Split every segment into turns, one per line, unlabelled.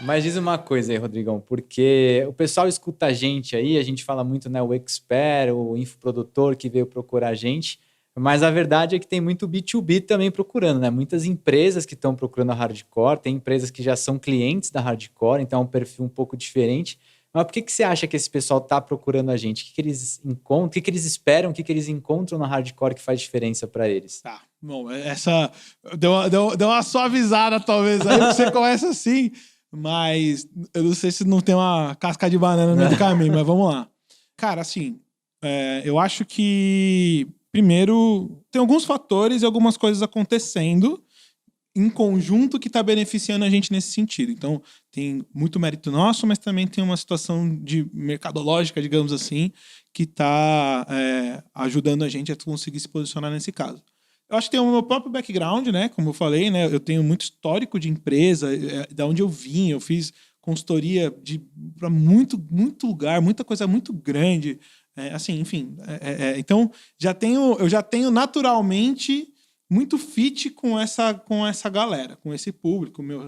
Mas diz uma coisa aí, Rodrigão, porque o pessoal escuta a gente aí, a gente fala muito, né, o expert, o infoprodutor que veio procurar a gente, mas a verdade é que tem muito B2B também procurando, né? Muitas empresas que estão procurando a Hardcore, tem empresas que já são clientes da Hardcore, então é um perfil um pouco diferente. Mas por que você acha que esse pessoal está procurando a gente? O que eles encontram, o que eles esperam, o que eles encontram na Hardcore que faz diferença para eles?
Tá, bom, essa deu uma suavizada talvez aí, porque você começa assim, mas eu não sei se não tem uma casca de banana no meio do caminho, mas vamos lá. Cara, assim, eu acho que, primeiro, tem alguns fatores e algumas coisas acontecendo em conjunto que está beneficiando a gente nesse sentido. Então, tem muito mérito nosso, mas também tem uma situação de mercadológica, digamos assim, que está ajudando a gente a conseguir se posicionar nesse caso. Eu acho que tem o meu próprio background, né? Como eu falei, né? Eu tenho muito histórico de empresa, da onde eu vim, eu fiz consultoria para muito lugar, muita coisa muito grande. Assim, enfim. Então, eu já tenho naturalmente muito fit com essa galera, com esse público, meus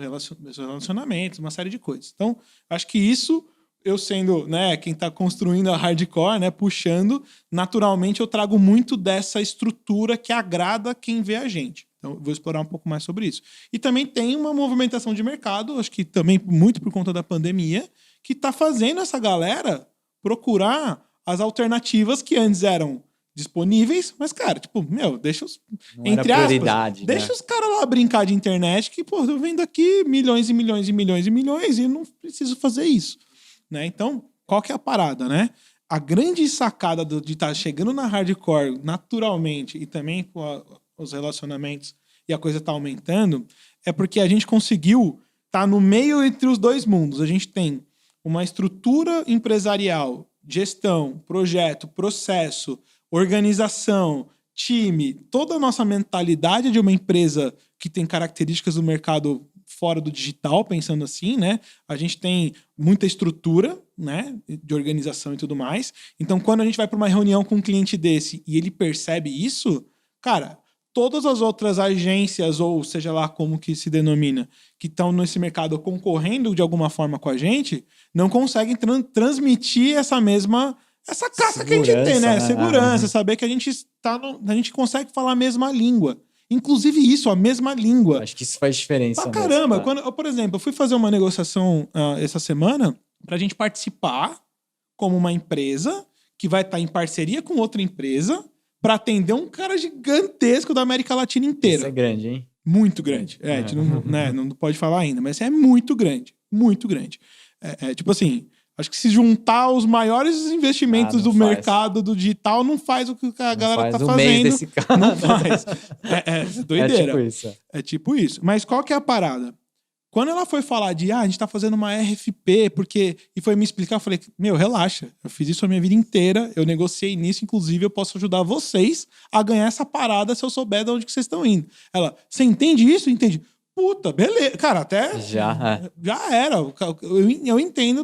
relacionamentos, uma série de coisas. Então, acho que isso, eu sendo, né, quem está construindo a Hardcore, né, puxando, naturalmente eu trago muito dessa estrutura que agrada quem vê a gente. Então, eu vou explorar um pouco mais sobre isso. E também tem uma movimentação de mercado, acho que também muito por conta da pandemia, que está fazendo essa galera procurar as alternativas que antes eram disponíveis, mas, cara, tipo, deixa os...
Não
entre
era
aspas,
prioridade,
deixa
né?
os caras lá brincar de internet, que, pô, eu vendo aqui milhões e milhões e milhões e milhões e não preciso fazer isso, né? Então, qual que é a parada, né? A grande sacada de estar chegando na Hardcore naturalmente e também com os relacionamentos e a coisa tá aumentando, é porque a gente conseguiu estar no meio entre os dois mundos. A gente tem uma estrutura empresarial, gestão, projeto, processo, organização, time, toda a nossa mentalidade de uma empresa que tem características do mercado fora do digital, pensando assim, né? A gente tem muita estrutura, né, de organização e tudo mais. Então, quando a gente vai para uma reunião com um cliente desse e ele percebe isso, cara, todas as outras agências, ou seja lá como que se denomina, que estão nesse mercado concorrendo de alguma forma com a gente, não conseguem transmitir essa casca que a gente tem, né? Segurança, saber que a gente consegue falar a mesma língua. Inclusive isso, a mesma língua.
Acho que isso faz diferença.
Pra caramba.
Mesmo, tá?
Por exemplo, eu fui fazer uma negociação essa semana pra gente participar como uma empresa que vai estar em parceria com outra empresa pra atender um cara gigantesco da América Latina inteira.
Isso é grande, hein?
Muito grande. A gente não pode falar ainda, mas é muito grande. Muito grande. Tipo assim... Acho que se juntar os maiores investimentos do mercado do digital, não faz o que a galera tá fazendo.
Mês desse cara.
Não faz. Doideira.
É tipo isso.
É tipo isso. Mas qual que é a parada? Quando ela foi falar a gente tá fazendo uma RFP, e foi me explicar, eu falei, relaxa. Eu fiz isso a minha vida inteira, eu negociei nisso, inclusive eu posso ajudar vocês a ganhar essa parada se eu souber de onde que vocês estão indo. Ela, você entende isso? Entende. Puta, beleza. Cara, até já era. Eu entendo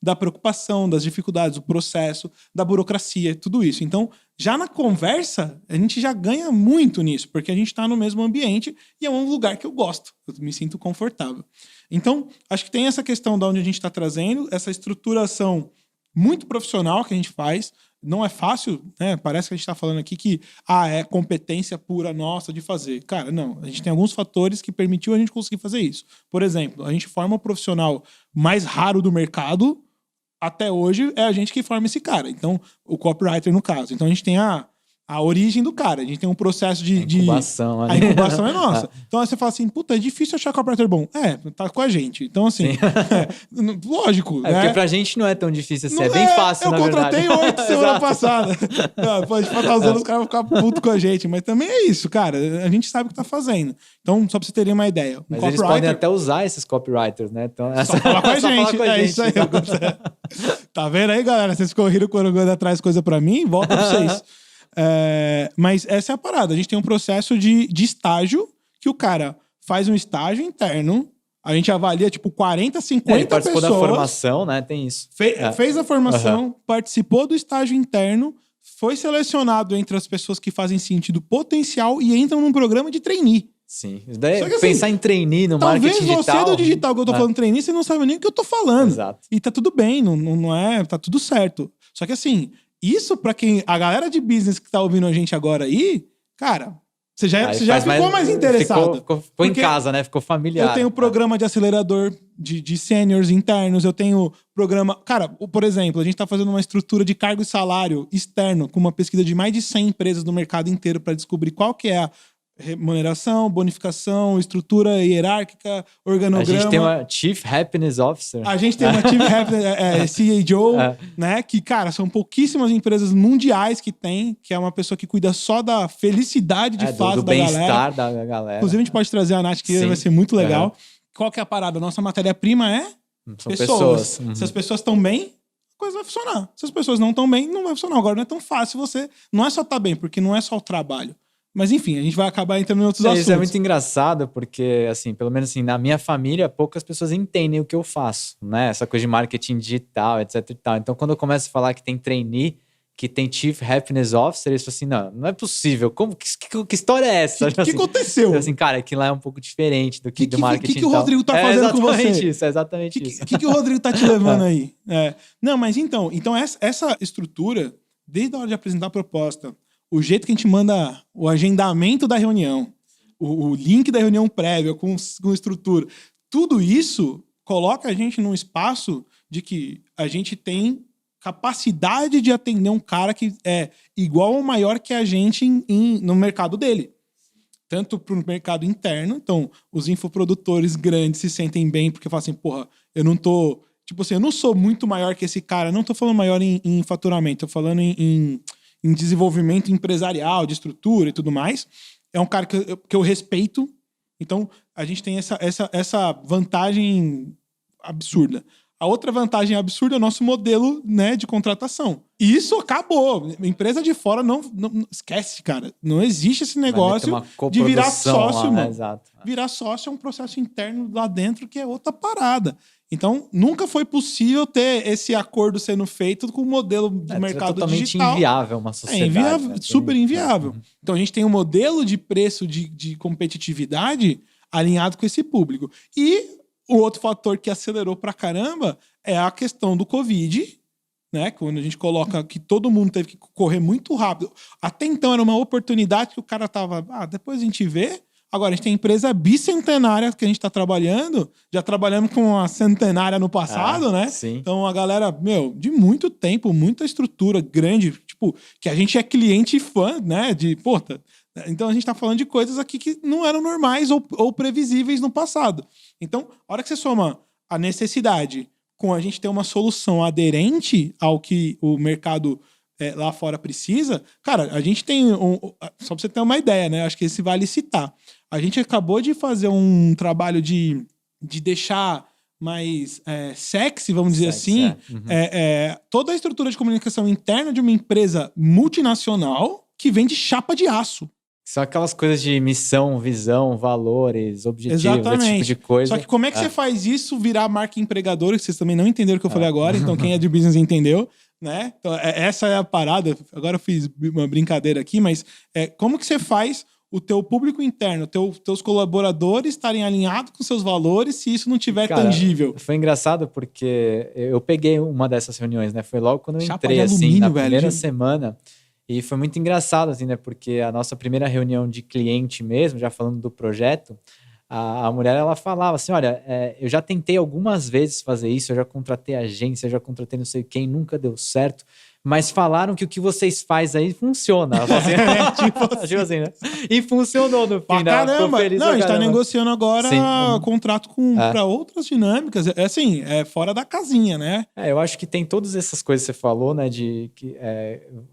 da preocupação, das dificuldades, do processo, da burocracia, tudo isso. Então, já na conversa, a gente já ganha muito nisso, porque a gente está no mesmo ambiente e é um lugar que eu gosto. Eu me sinto confortável. Então, acho que tem essa questão de onde a gente está trazendo, essa estruturação muito profissional que a gente faz. Não é fácil, né? Parece que a gente está falando aqui que é competência pura nossa de fazer. Cara, não. A gente tem alguns fatores que permitiu a gente conseguir fazer isso. Por exemplo, a gente forma o profissional mais raro do mercado. Até hoje é a gente que forma esse cara. Então, o copywriter no caso. Então, a gente tem a origem do cara. A gente tem um processo de
incubação.
A incubação é nossa. Então, aí você fala assim, puta, é difícil achar copywriter bom. Tá com a gente. Então, assim, lógico.
Né? Porque pra gente não é tão difícil assim. É bem fácil,
na verdade. Eu contratei 8 semana passada. Pode estar usando, os caras vão ficar putos com a gente. Mas também é isso, cara. A gente sabe o que tá fazendo. Então, só pra vocês terem uma ideia.
Mas eles podem até usar esses copywriters, né? Então,
só falar com a gente. É isso aí. Tá vendo aí, galera? Vocês correram quando atrás coisa pra mim? Volta pra vocês. Mas essa é a parada. A gente tem um processo de estágio que o cara faz um estágio interno. A gente avalia, 40, 50
ele participou
pessoas.
Da formação, né? Tem isso.
Fez a formação, participou do estágio interno, foi selecionado entre as pessoas que fazem sentido potencial e entram num programa de trainee.
Sim. Isso daí,
Só que, assim,
pensar em trainee no marketing digital...
Talvez você do digital que eu tô falando trainee, você não sabe nem o que eu tô falando.
Exato.
E tá tudo bem, não é... Tá tudo certo. Só que assim, isso pra quem... A galera de business que tá ouvindo a gente agora aí, cara... Você já ficou mais interessado.
Ficou em casa, né? Ficou familiar.
Eu tenho programa de acelerador de seniors internos, eu tenho programa... Cara, por exemplo, a gente tá fazendo uma estrutura de cargo e salário externo com uma pesquisa de mais de 100 empresas do mercado inteiro para descobrir qual que é a remuneração, bonificação, estrutura hierárquica, organograma.
A gente tem uma Chief Happiness Officer.
A gente tem uma Chief Happiness CHO, né? Que, cara, são pouquíssimas empresas mundiais que tem, que é uma pessoa que cuida só da felicidade de fato
do
da galera.
bem-estar da galera.
Inclusive, a gente pode trazer a Nath, que vai ser muito legal. Qual que é a parada? Nossa matéria-prima
são pessoas. Uhum.
Se as pessoas estão bem, a coisa vai funcionar. Se as pessoas não estão bem, não vai funcionar. Agora, não é tão fácil você... Não é só estar bem, porque não é só o trabalho. Mas enfim, a gente vai acabar entrando em outros assuntos.
Isso é muito engraçado, porque, assim, pelo menos assim, na minha família, poucas pessoas entendem o que eu faço, né? Essa coisa de marketing digital, etc e tal. Então, quando eu começo a falar que tem trainee, que tem Chief Happiness Officer, eles falam assim, não é possível. Como, que história é essa?
O que aconteceu?
Assim, cara, aquilo lá é um pouco diferente do que do marketing.
O que o Rodrigo tá fazendo com você?
É exatamente isso.
O que o Rodrigo tá te levando aí? Não, mas então essa estrutura, desde a hora de apresentar a proposta, o jeito que a gente manda o agendamento da reunião, o link da reunião prévia com estrutura, tudo isso coloca a gente num espaço de que a gente tem capacidade de atender um cara que é igual ou maior que a gente no mercado dele. Tanto para o mercado interno, então os infoprodutores grandes se sentem bem porque falam assim, porra, eu não tô... Tipo assim, eu não sou muito maior que esse cara, não tô falando maior em faturamento, tô falando em desenvolvimento empresarial, de estrutura e tudo mais. É um cara que eu respeito. Então, a gente tem essa vantagem absurda. A outra vantagem absurda é o nosso modelo, né, de contratação. E isso acabou. Empresa de fora não esquece, cara. Não existe esse negócio de virar sócio,
lá,
mano.
Né? Exato.
Virar sócio é um processo interno lá dentro que é outra parada. Então, nunca foi possível ter esse acordo sendo feito com o modelo de mercado
totalmente
digital.
Totalmente inviável uma sociedade.
É inviável,
né?
super inviável. Então, a gente tem um modelo de preço de competitividade alinhado com esse público. E o outro fator que acelerou pra caramba é a questão do Covid, né? Quando a gente coloca que todo mundo teve que correr muito rápido. Até então, era uma oportunidade que o cara tava... depois a gente vê... Agora, a gente tem empresa bicentenária que a gente está trabalhando. Já trabalhamos com a centenária no passado, né?
Sim.
Então, a galera, de muito tempo, muita estrutura grande, tipo, que a gente é cliente e fã, né? Então, a gente está falando de coisas aqui que não eram normais ou previsíveis no passado. Então, a hora que você soma a necessidade com a gente ter uma solução aderente ao que o mercado lá fora precisa, cara, a gente tem só pra você ter uma ideia, né? Acho que esse vale citar. A gente acabou de fazer um trabalho de deixar mais sexy, vamos dizer assim, toda a estrutura de comunicação interna de uma empresa multinacional que vende chapa de aço.
São aquelas coisas de missão, visão, valores, objetivos,
exatamente.
Esse tipo de coisa.
Só que como é que você faz isso virar marca empregadora, que vocês também não entenderam o que eu falei agora, então quem é de business entendeu, né? Então, essa é a parada. Agora eu fiz uma brincadeira aqui, mas como que você faz o teu público interno, teus colaboradores estarem alinhados com seus valores se isso não tiver tangível?
Foi engraçado porque eu peguei uma dessas reuniões, né? Foi logo quando eu
chapa
entrei,
de alumínio,
assim, na
velho,
primeira semana. E foi muito engraçado, assim, né? Porque a nossa primeira reunião de cliente mesmo, já falando do projeto, a mulher, ela falava assim, olha, eu já tentei algumas vezes fazer isso, eu já contratei agência, eu já contratei não sei quem, nunca deu certo, mas falaram que o que vocês fazem aí funciona. Assim, tipo assim, né? E funcionou no fim, né?
Caramba! Não, a gente tá negociando agora contrato para outras dinâmicas. Assim, fora da casinha, né?
Eu acho que tem todas essas coisas que você falou, né? De que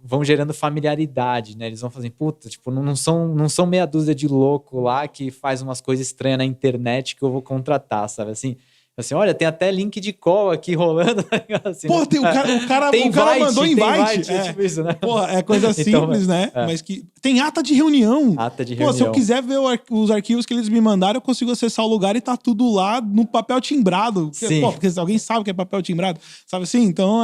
vão gerando familiaridade, né? Eles vão fazendo, puta, tipo, não são meia dúzia de louco lá que faz umas coisas estranhas na internet que eu vou contratar, sabe? Assim, Assim, olha, tem até link de call aqui rolando. Assim,
Pô, tem, o cara mandou invite. É tipo isso, né? Pô, é coisa simples, então, né? Mas que tem ata de reunião.
Ata de reunião.
Pô, se eu quiser ver os arquivos que eles me mandaram, eu consigo acessar o lugar e tá tudo lá no papel timbrado.
Sim.
Pô, porque alguém sabe que é papel timbrado, sabe assim? Então,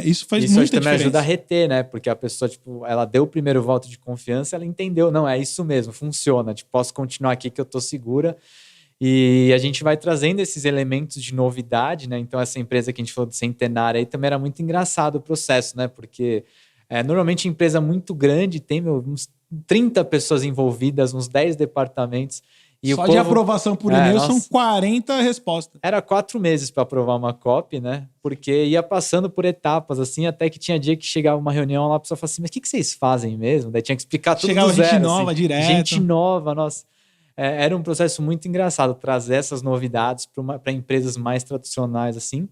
isso faz muita diferença. Isso
também ajuda a reter, né? Porque a pessoa, tipo, ela deu o primeiro voto de confiança, ela entendeu. Não, é isso mesmo, funciona. Tipo, posso continuar aqui que eu tô segura. E a gente vai trazendo esses elementos de novidade, né? Então, essa empresa que a gente falou de Centenário aí também era muito engraçado o processo, né? Porque normalmente empresa muito grande tem uns 30 pessoas envolvidas, uns 10 departamentos. E
só de aprovação por e-mail são 40 respostas.
Era 4 meses para aprovar uma copy, né? Porque ia passando por etapas, assim, até que tinha dia que chegava uma reunião lá, a pessoa falava assim, mas o que vocês fazem mesmo? Daí tinha que explicar tudo do zero.
Chegava gente nova, assim, direto.
Gente nova, nossa. Era um processo muito engraçado trazer essas novidades para empresas mais tradicionais, assim.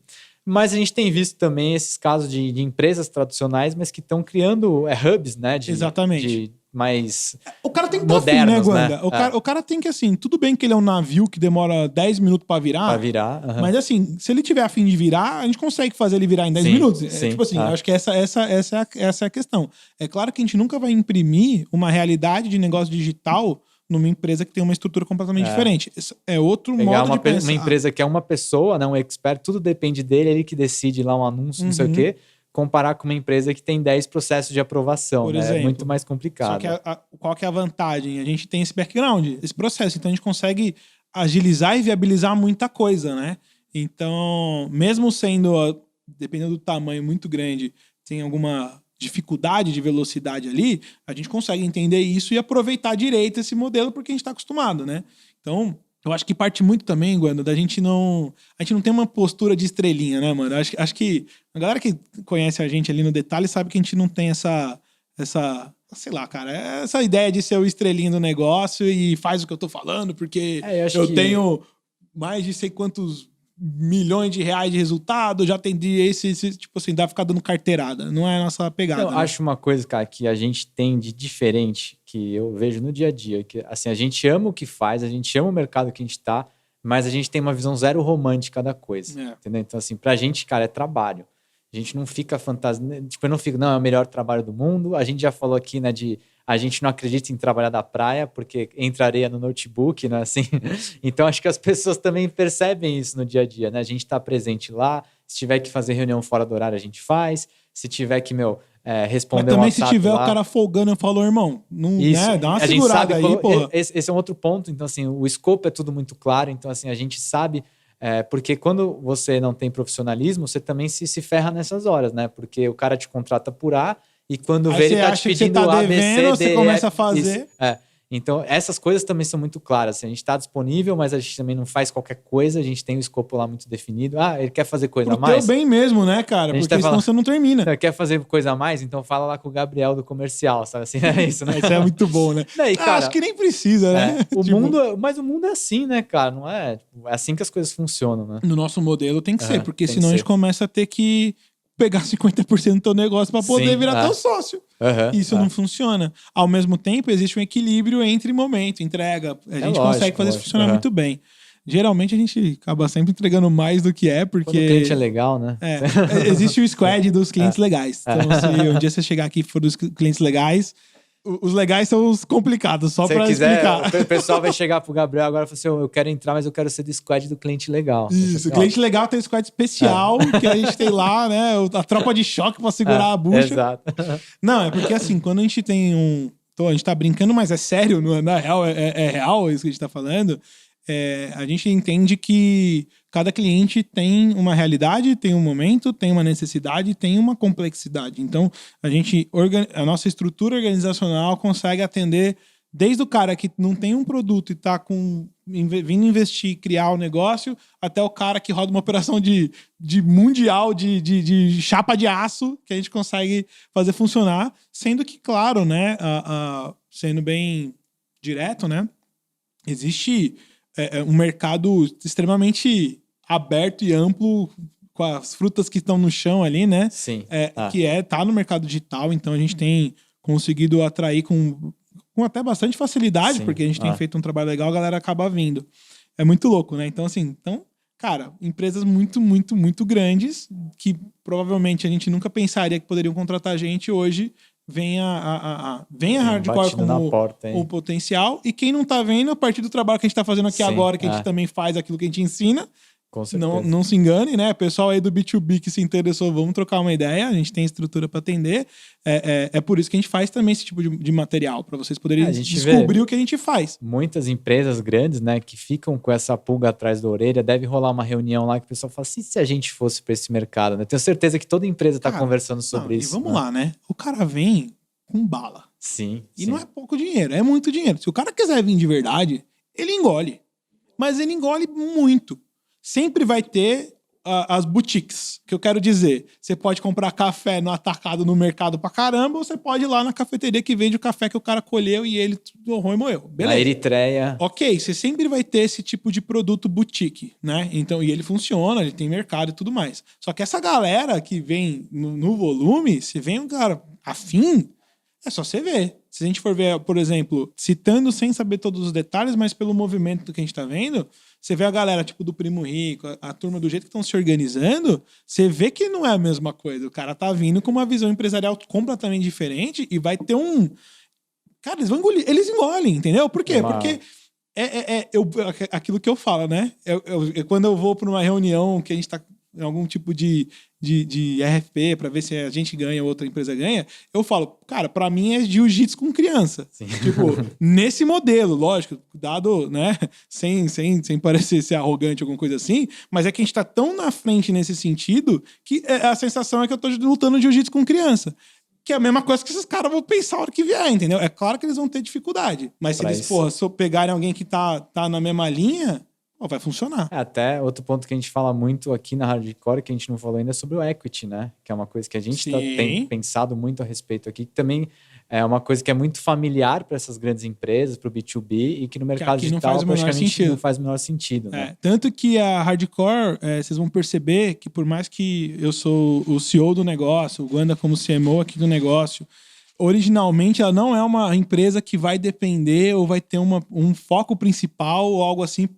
Mas a gente tem visto também esses casos de empresas tradicionais, mas que estão criando hubs, né?
Exatamente.
Mais
o cara tem que estar afim, né, Guanda? Né? O cara tem que, assim, tudo bem que ele é um navio que demora 10 minutos para virar. Mas, assim, se ele tiver afim de virar, a gente consegue fazer ele virar em 10 minutos.
Sim,
tipo assim, eu acho que essa é a questão. É claro que a gente nunca vai imprimir uma realidade de negócio digital numa empresa que tem uma estrutura completamente diferente. É outro modo de pensar.
Uma empresa que é uma pessoa, né, um expert, tudo depende dele, ele que decide lá um anúncio, não sei o quê, comparar com uma empresa que tem 10 processos de aprovação. Por exemplo, é muito mais complicado.
Só que qual que é a vantagem? A gente tem esse background, esse processo, então a gente consegue agilizar e viabilizar muita coisa, né? Então, mesmo sendo, dependendo do tamanho muito grande, tem alguma dificuldade de velocidade ali, a gente consegue entender isso e aproveitar direito esse modelo porque a gente está acostumado, né? Então, eu acho que parte muito também, Guando, da gente não... A gente não tem uma postura de estrelinha, né, mano? Acho que a galera que conhece a gente ali no detalhe sabe que a gente não tem essa sei lá, cara, essa ideia de ser o estrelinha do negócio e faz o que eu tô falando, porque eu tenho mais de sei quantos milhões de reais de resultado, já atendi esse tipo assim, dá pra ficar dando carteirada. Não é a nossa pegada.
Eu acho uma coisa, cara, que a gente tem de diferente, que eu vejo no dia a dia, que assim, a gente ama o que faz, a gente ama o mercado que a gente tá, mas a gente tem uma visão zero romântica da coisa, entendeu? Então, assim, pra gente, cara, é trabalho. A gente não fica tipo, eu não fico, não, é o melhor trabalho do mundo. A gente já falou aqui, né, a gente não acredita em trabalhar da praia, porque entra areia no notebook, né, assim. Então, acho que as pessoas também percebem isso no dia a dia, né? A gente tá presente lá, se tiver que fazer reunião fora do horário, a gente faz. Se tiver que, responder
mas também
um WhatsApp
se tiver
lá,
o cara folgando, eu falo, irmão, não,
isso,
né? Dá uma segurada aí, porra.
Esse é um outro ponto. Então, assim, o escopo é tudo muito claro. Então, assim, a gente sabe... porque quando você não tem profissionalismo, você também se ferra nessas horas, né? Porque o cara te contrata por A e quando vê ele tá te pedindo A, B, C, D,
você começa a fazer.
Então, essas coisas também são muito claras. Assim, a gente está disponível, mas a gente também não faz qualquer coisa. A gente tem o escopo lá muito definido. Ele quer fazer coisa a mais?
Pro teu bem mesmo, né, cara? Porque senão você não termina.
Quer fazer coisa a mais? Então fala lá com o Gabriel do comercial, sabe? Assim, é isso, né?
Isso é muito bom, né?
Cara,
acho que nem precisa, né?
Mas o mundo é assim, né, cara? Não é? É assim que as coisas funcionam, né?
No nosso modelo tem que ser, porque senão a gente começa a ter que pegar 50% do teu negócio para poder virar teu sócio. Isso não funciona. Ao mesmo tempo, existe um equilíbrio entre momento, entrega. A gente consegue fazer isso funcionar muito bem. Geralmente a gente acaba sempre entregando mais do que porque...
Quando o cliente é legal, né?
Existe o squad dos clientes legais. Então, se um dia você chegar aqui e for dos clientes legais... Os legais são os complicados, só pra explicar.
O pessoal vai chegar pro Gabriel agora e falar assim, eu quero entrar, mas eu quero ser do squad do cliente legal.
Isso, o cliente legal tem um squad especial que a gente tem lá, né? A tropa de choque pra segurar a bucha.
Exato.
Não, é porque assim, quando a gente tem a gente tá brincando, mas é sério, na real, é real isso que a gente tá falando. A gente entende que cada cliente tem uma realidade, tem um momento, tem uma necessidade, tem uma complexidade. Então, a nossa estrutura organizacional consegue atender desde o cara que não tem um produto e está vindo investir, criar o negócio, até o cara que roda uma operação de mundial, de chapa de aço, que a gente consegue fazer funcionar, sendo que, claro, né, sendo bem direto, né, existe... um mercado extremamente aberto e amplo com as frutas que estão no chão ali, né?
Sim.
Que tá no mercado digital, então a gente tem conseguido atrair com até bastante facilidade, porque a gente tem feito um trabalho legal, a galera acaba vindo. É muito louco, né? Então, assim, cara, empresas muito, muito, muito grandes que provavelmente a gente nunca pensaria que poderiam contratar a gente hoje. Vem a Hardcore como o potencial. E quem não tá vendo, a partir do trabalho que a gente tá fazendo aqui agora, que a gente também faz aquilo que a gente ensina,
com certeza.
Não se engane, né? Pessoal aí do B2B que se interessou, vamos trocar uma ideia. A gente tem estrutura para atender. É por isso que a gente faz também esse tipo de material, para vocês poderem descobrir o que a gente faz.
Muitas empresas grandes, né, que ficam com essa pulga atrás da orelha, deve rolar uma reunião lá que o pessoal fala assim, se a gente fosse para esse mercado, né? Tenho certeza que toda empresa está conversando sobre isso.
E vamos lá, né? O cara vem com bala.
Sim.
E não é pouco dinheiro, é muito dinheiro. Se o cara quiser vir de verdade, ele engole. Mas ele engole muito. Sempre vai ter as boutiques, que eu quero dizer. Você pode comprar café no atacado no mercado pra caramba, ou você pode ir lá na cafeteria que vende o café que o cara colheu e ele torrou e moeu. Beleza.
Na Eritreia.
Ok, você sempre vai ter esse tipo de produto boutique, né? Então, e ele funciona, ele tem mercado e tudo mais. Só que essa galera que vem no volume, se vem um cara afim, é só você ver. Se a gente for ver, por exemplo, citando sem saber todos os detalhes, mas pelo movimento que a gente tá vendo, você vê a galera tipo do Primo Rico, a turma do jeito que estão se organizando, você vê que não é a mesma coisa. O cara tá vindo com uma visão empresarial completamente diferente e vai ter um... Cara, eles vão engolir, eles engolem, entendeu? Por quê? Porque aquilo que eu falo, né? Quando eu vou para uma reunião que a gente tá em algum tipo de RFP para ver se a gente ganha ou outra empresa ganha, eu falo, cara, para mim é jiu-jitsu com criança. Sim. Tipo, nesse modelo, lógico, dado, né, sem parecer ser arrogante ou alguma coisa assim, mas é que a gente tá tão na frente nesse sentido que a sensação é que eu tô lutando jiu-jitsu com criança. Que é a mesma coisa que esses caras vão pensar a hora que vier, entendeu? É claro que eles vão ter dificuldade, mas se eles, se pegarem alguém que tá na mesma linha, vai funcionar.
Até outro ponto que a gente fala muito aqui na Hardcore, que a gente não falou ainda, é sobre o equity, né? Que é uma coisa que a gente tem pensado muito a respeito aqui, que também é uma coisa que é muito familiar para essas grandes empresas, para o B2B, e que no mercado digital praticamente não faz o menor sentido. Né?
Tanto que a Hardcore, vocês vão perceber que por mais que eu sou o CEO do negócio, o Guanda como CMO aqui do negócio, originalmente ela não é uma empresa que vai depender ou vai ter um foco principal ou algo assim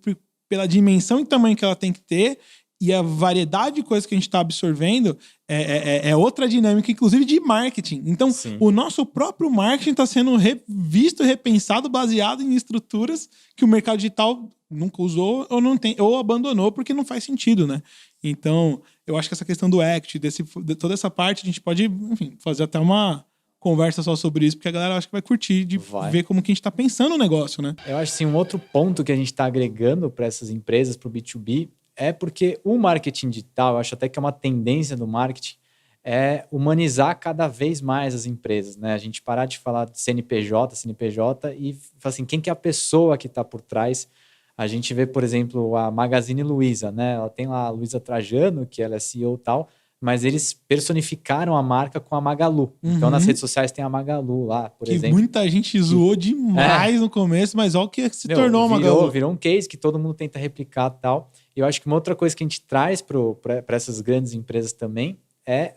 pela dimensão e tamanho que ela tem que ter e a variedade de coisas que a gente está absorvendo é outra dinâmica, inclusive de marketing. Então, o nosso próprio marketing está sendo revisto e repensado baseado em estruturas que o mercado digital nunca usou ou não tem, ou abandonou porque não faz sentido, né? Então, eu acho que essa questão do equity, de toda essa parte, a gente pode, enfim, fazer até uma conversa só sobre isso, porque a galera acho que vai curtir de ver como que a gente está pensando o negócio, né?
Eu acho assim, um outro ponto que a gente está agregando para essas empresas, para o B2B, é porque o marketing digital, eu acho até que é uma tendência do marketing, é humanizar cada vez mais as empresas, né? A gente parar de falar de CNPJ e falar assim, quem que é a pessoa que está por trás? A gente vê, por exemplo, a Magazine Luiza, né? Ela tem lá a Luiza Trajano, que ela é CEO e tal, mas eles personificaram a marca com a Magalu. Então, nas redes sociais tem a Magalu lá, por exemplo.
Que muita gente zoou demais no começo, mas olha o que se tornou a Magalu.
Virou um case que todo mundo tenta replicar e tal. E eu acho que uma outra coisa que a gente traz para essas grandes empresas também é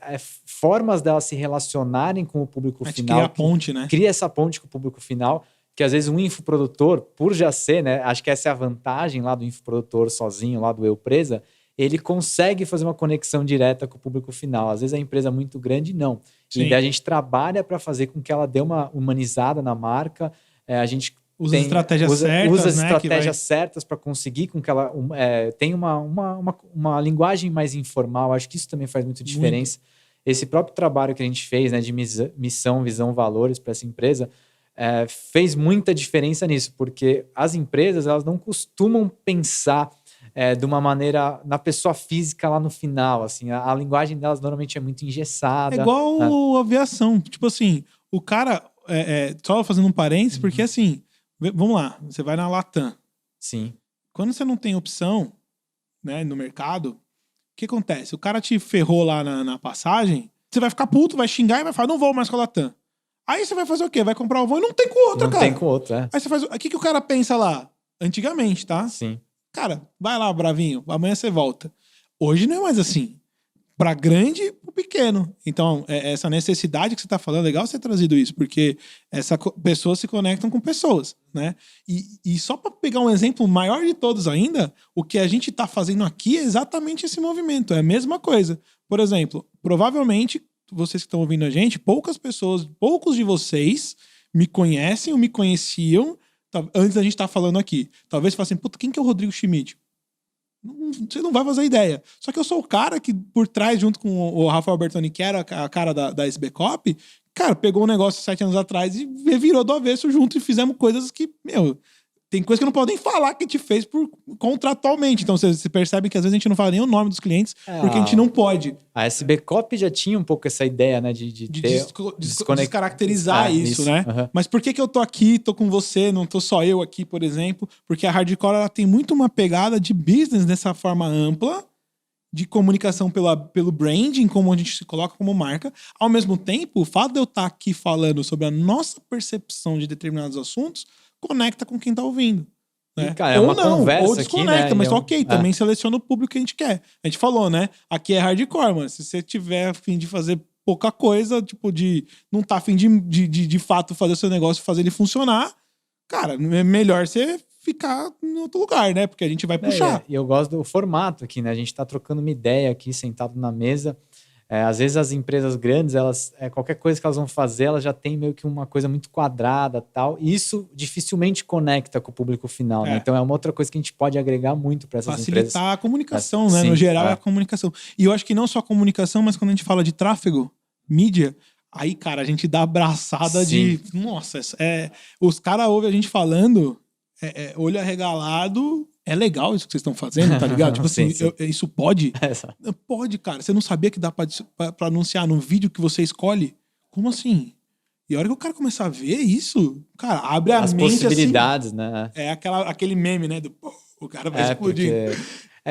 formas delas se relacionarem com o público final.
Cria a ponte, né?
Cria essa ponte com o público final, que às vezes um infoprodutor, por já ser, né? Acho que essa é a vantagem lá do infoprodutor sozinho, lá do Eu Presa, ele consegue fazer uma conexão direta com o público final. Às vezes a empresa é muito grande, não. E daí a gente trabalha para fazer com que ela dê uma humanizada na marca. A gente
usa estratégias
certas para conseguir com que ela tenha uma linguagem mais informal. Acho que isso também faz muita diferença. Esse próprio trabalho que a gente fez, né, de missão, visão, valores para essa empresa, fez muita diferença nisso, porque as empresas elas não costumam pensar de uma maneira na pessoa física lá no final, assim, a linguagem delas normalmente é muito engessada.
É igual aviação, tipo assim, o cara, só fazendo um parênteses, porque assim, vamos lá, você vai na Latam.
Sim.
Quando você não tem opção, né, no mercado, o que acontece? O cara te ferrou lá na passagem, você vai ficar puto, vai xingar e vai falar, não vou mais com a Latam. Aí você vai fazer o quê? Vai comprar o voo e não tem com outra, cara.
Não tem com outra,
Aí você faz, o que o cara pensa lá? Antigamente, tá?
Sim.
Cara, vai lá, bravinho, amanhã você volta. Hoje não é mais assim. para grande e para pequeno. Então, essa necessidade que você está falando, é legal você ter trazido isso, porque pessoas se conectam com pessoas, né? E só para pegar um exemplo maior de todos ainda, o que a gente está fazendo aqui é exatamente esse movimento, é a mesma coisa. Por exemplo, provavelmente, vocês que estão ouvindo a gente, poucos de vocês me conhecem ou me conheciam antes da gente estar falando aqui. Talvez falem assim, puta, quem que é o Rodrigo Schmidt? Você não vai fazer ideia. Só que eu sou o cara que, por trás, junto com o Rafael Bertoni, que era a cara da SB Cop, cara, pegou um negócio 7 anos atrás e virou do avesso junto e fizemos coisas que, tem coisa que eu não posso nem falar que a gente fez contratualmente. Então, vocês percebem que às vezes a gente não fala nem o nome dos clientes, porque a gente não pode.
A SB Cop já tinha um pouco essa ideia, né? De
descaracterizar isso, né?
Uhum.
Mas por que eu tô aqui, tô com você, não tô só eu aqui, por exemplo? Porque a Hardcore, ela tem muito uma pegada de business dessa forma ampla, de comunicação pelo branding, como a gente se coloca como marca. Ao mesmo tempo, o fato de eu estar aqui falando sobre a nossa percepção de determinados assuntos conecta com quem tá ouvindo. Né?
E, cara, é uma conversa
ou desconecta,
aqui, né?
mas ok, também seleciona o público que a gente quer. A gente falou, né? Aqui é hardcore, mano. Se você tiver a fim de fazer pouca coisa, tipo, não tá a fim de fato fazer o seu negócio, fazer ele funcionar, cara, é melhor você ficar em outro lugar, né? Porque a gente vai puxar.
E eu gosto do formato aqui, né? A gente tá trocando uma ideia aqui, sentado na mesa. Às vezes as empresas grandes, qualquer coisa que elas vão fazer, elas já tem meio que uma coisa muito quadrada e tal. E isso dificilmente conecta com o público final, né? Então é uma outra coisa que a gente pode agregar muito para essas empresas.
Facilitar a comunicação, né? Sim, no geral é a comunicação. E eu acho que não só a comunicação, mas quando a gente fala de tráfego, mídia, aí, cara, a gente dá abraçada de... Nossa, os caras ouvem a gente falando, olho arregalado... É legal isso que vocês estão fazendo, tá ligado? Tipo assim, sim. Isso pode? Pode, cara. Você não sabia que dá pra anunciar no vídeo que você escolhe? Como assim? E a hora que o cara começar a ver isso, cara, abre a mente assim. As
possibilidades, né?
É aquele meme, né? O cara vai explodir.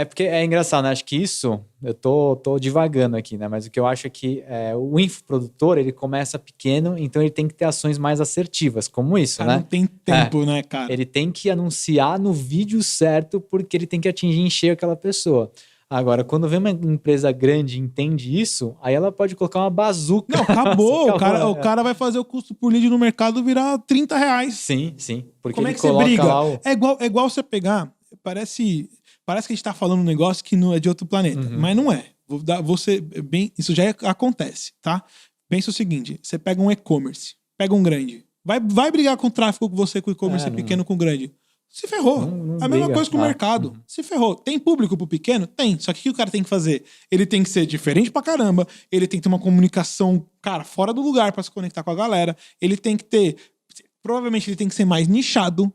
Porque é engraçado, né? Acho que isso, eu tô divagando aqui, né? Mas o que eu acho é que o infoprodutor, ele começa pequeno, então ele tem que ter ações mais assertivas, como isso,
cara,
né?
Não tem tempo, né, cara?
Ele tem que anunciar no vídeo certo, porque ele tem que atingir em cheio aquela pessoa. Agora, quando vem uma empresa grande e entende isso, aí ela pode colocar uma bazuca.
Não, acabou. O cara vai fazer o custo por lead no mercado virar R$30.
Sim. Porque
como é que você briga? É igual você pegar... Parece que a gente tá falando um negócio que não é de outro planeta, mas não é. Isso já acontece, tá? Pensa o seguinte, você pega um e-commerce, pega um grande, vai brigar com o tráfego com você, com o e-commerce pequeno com o grande. Se ferrou.
Não
a mesma coisa com o mercado. Se ferrou. Tem público pro pequeno? Tem. Só que o que o cara tem que fazer? Ele tem que ser diferente pra caramba, ele tem que ter uma comunicação, cara, fora do lugar pra se conectar com a galera, ele tem que ter... Provavelmente ele tem que ser mais nichado,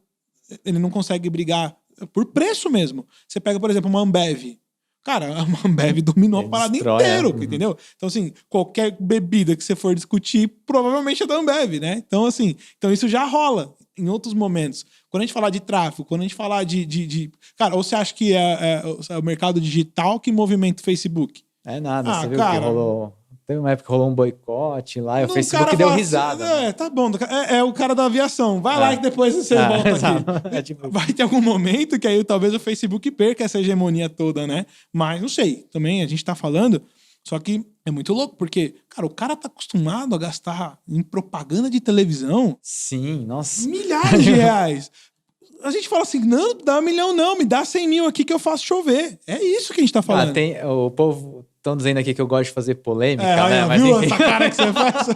ele não consegue brigar por preço mesmo. Você pega, por exemplo, uma Ambev. Cara, a Ambev dominou a parada inteira, entendeu? Então, assim, qualquer bebida que você for discutir, provavelmente é da Ambev, né? Então, assim, isso já rola em outros momentos. Quando a gente falar de tráfego, quando a gente falar de... Cara, ou você acha que é o mercado digital que movimenta o Facebook?
É nada, você viu que rolou... Teve uma época que rolou um boicote lá, e o Facebook deu risada.
Tá bom. É o cara da aviação. Vai lá que depois você volta aqui. Tipo... Vai ter algum momento que aí talvez o Facebook perca essa hegemonia toda, né? Mas não sei. Também a gente tá falando. Só que é muito louco, porque, cara, o cara tá acostumado a gastar em propaganda de televisão.
Sim, nossa.
Milhares de reais. A gente fala assim, não dá 1 milhão não, me dá 100 mil aqui que eu faço chover. É isso que a gente tá falando.
O povo... Estão dizendo aqui que eu gosto de fazer polêmica, né?
Mas viu essa cara que você faz?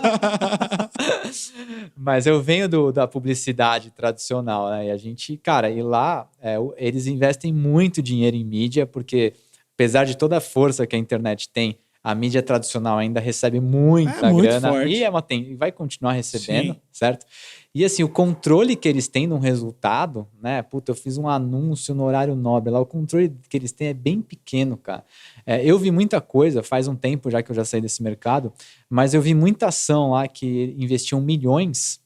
Mas eu venho da publicidade tradicional, né? E a gente, cara, e lá eles investem muito dinheiro em mídia, porque apesar de toda a força que a internet tem, a mídia tradicional ainda recebe muita grana. Forte. E vai continuar recebendo, certo? E assim, o controle que eles têm no resultado, né? Puta, eu fiz um anúncio no horário nobre lá, o controle que eles têm é bem pequeno, cara. Eu vi muita coisa, faz um tempo já que eu já saí desse mercado, mas eu vi muita ação lá que investiam milhões.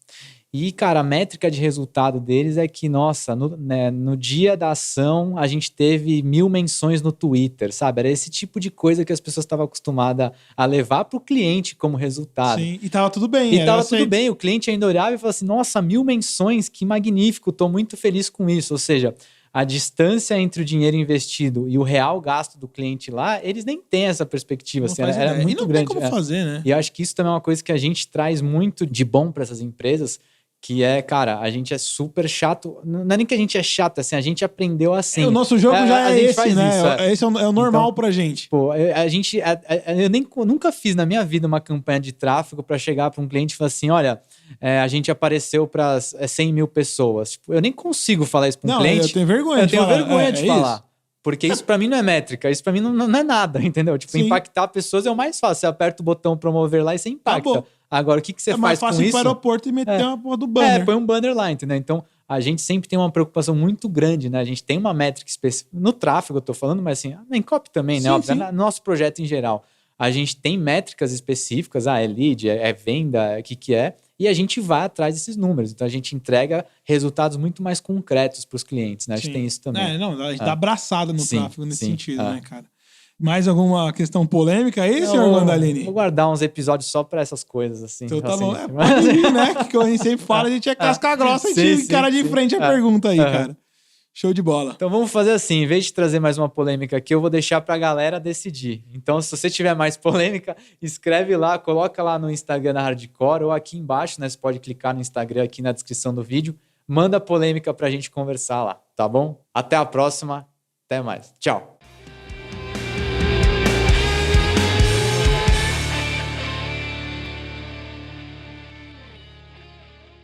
E, cara, a métrica de resultado deles é que, nossa, no dia da ação a gente teve 1000 menções no Twitter, sabe? Era esse tipo de coisa que as pessoas estavam acostumadas a levar para o cliente como resultado.
Sim, e tava tudo bem.
E tava tudo bem, o cliente ainda olhava e falava assim, nossa, 1000 menções, que magnífico, tô muito feliz com isso. Ou seja, a distância entre o dinheiro investido e o real gasto do cliente lá, eles nem têm essa perspectiva. Assim, era muito
e não
grande.
Tem como fazer, né?
E eu acho que isso também é uma coisa que a gente traz muito de bom para essas empresas, que é, cara, a gente é super chato. Não é nem que a gente é chato, assim, a gente aprendeu assim.
O nosso jogo já é esse, né?
Isso,
Esse é o normal
então,
pra gente.
Pô, eu nunca fiz na minha vida uma campanha de tráfego para chegar para um cliente e falar assim, olha, a gente apareceu para 100 mil pessoas. Tipo, eu nem consigo falar isso para um cliente.
Eu tenho vergonha
eu
de
tenho
falar.
vergonha de falar.
Isso.
Porque isso para mim não é métrica, isso para mim não é nada, entendeu? Tipo,
Sim.
impactar pessoas é o mais fácil. Você aperta o botão promover lá e você impacta.
Acabou.
Agora, o que você faz com isso?
É mais fácil ir para o aeroporto e meter uma porra do banner.
Põe um banner lá, entendeu? Então, a gente sempre tem uma preocupação muito grande, né? A gente tem uma métrica específica. No tráfego, eu tô falando, mas assim, na Encop também, né? Óbvio, no nosso projeto em geral. A gente tem métricas específicas, é lead, é venda, o que é, e a gente vai atrás desses números. Então, a gente entrega resultados muito mais concretos para os clientes, né? A gente tem isso também.
A gente dá abraçada no tráfego nesse sentido, né, cara? Mais alguma questão polêmica aí, senhor Guandalini?
Vou guardar uns episódios só para essas coisas, assim.
Então tá
assim,
bom. Pode vir, né? Que a gente sempre fala, a gente é casca grossa, a gente encara de frente a pergunta aí, cara. Show de bola.
Então vamos fazer assim, em vez de trazer mais uma polêmica aqui, eu vou deixar pra galera decidir. Então se você tiver mais polêmica, escreve lá, coloca lá no Instagram da Hardcore ou aqui embaixo, né? Você pode clicar no Instagram aqui na descrição do vídeo. Manda polêmica pra gente conversar lá, tá bom? Até a próxima, até mais. Tchau.